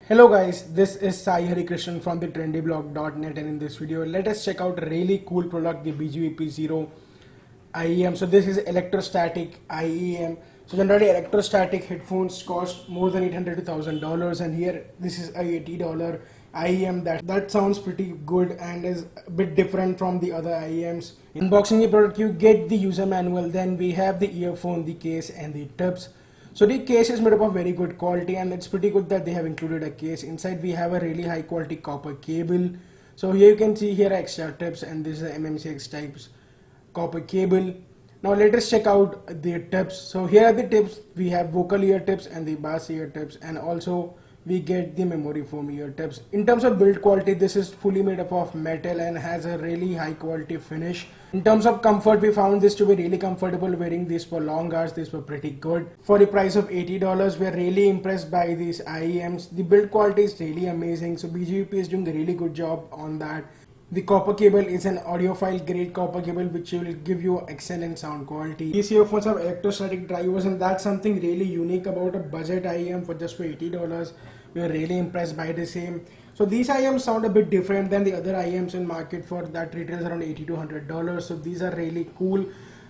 Hello guys, this is Sai Harikrishnan from the trendyblog.net, and in this video let us check out a really cool product, the Bgvp 0 IEM. So this is electrostatic IEM. So generally electrostatic headphones cost more than $800 to $1,000, and here this is a $80 IEM that sounds pretty good and is a bit different from the other IEMs. Unboxing the product, you get the user manual, then we have the earphone, the case and the tips. So the case is made up of very good quality, and it's pretty good that they have included a case. Inside we have a really high quality copper cable. So here you can see here are extra tips, and this is a MMCX types copper cable. Now let us check out the tips. So here are the tips. We have vocal ear tips and the bass ear tips, and also we get the memory foam ear tips. In terms of build quality, this is fully made up of metal and has a really high quality finish. In terms of comfort, we found this to be really comfortable. Wearing this for long hours, this were pretty good. For the price of $80, we're really impressed by these IEMs. The build quality is really amazing, so BGVP is doing a really good job on that. The copper cable is an audiophile grade copper cable which will give you excellent sound quality. These earphones have electrostatic drivers, and that's something really unique about a budget IEM for just for $80. We are really impressed by the same. So these IEMs sound a bit different than the other IEMs in market for that retails around $80 to $100. So these are really cool.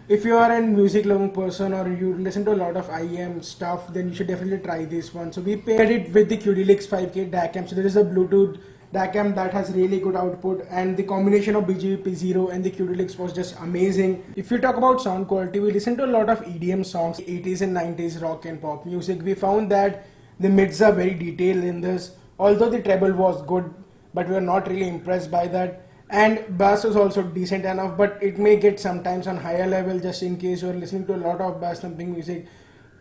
If you are a music loving person or you listen to a lot of IEM stuff, then you should definitely try this one. So we paired it with the QD-Lix 5K DAC. So there is a Bluetooth DAC that has really good output, and the combination of Bgvp 0 and the QD-Lix was just amazing. If you talk about sound quality, we listened to a lot of EDM songs, 80s and 90s rock and pop music. We found that the mids are very detailed in this, although the treble was good, but we were not really impressed by that. And bass was also decent enough, but it may get sometimes on higher level, just in case you are listening to a lot of bass thumping music.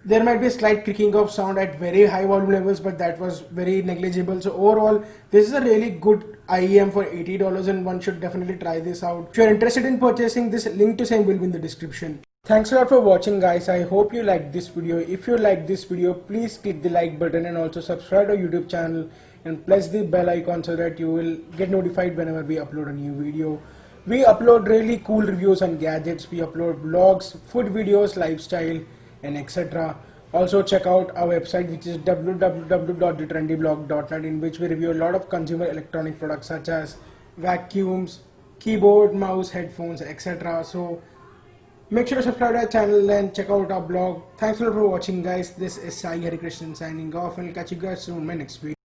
There might be a slight clicking of sound at very high volume levels, but that was very negligible. So overall, this is a really good IEM for $80, and one should definitely try this out. If you are interested in purchasing this, link to same will be in the description. Thanks a lot for watching guys. I hope you liked this video. If you liked this video, please click the like button and also subscribe to our YouTube channel and press the bell icon so that you will get notified whenever we upload a new video. We upload really cool reviews on gadgets. We upload vlogs, food videos, lifestyle and etc. Also check out our website, which is www.thetrendyblog.net, in which we review a lot of consumer electronic products such as vacuums, keyboard, mouse, headphones, etc. So make sure to subscribe to our channel and check out our blog. Thanks a lot for watching guys. This is Sai Harikrishnan signing off, and I'll catch you guys soon in my next video.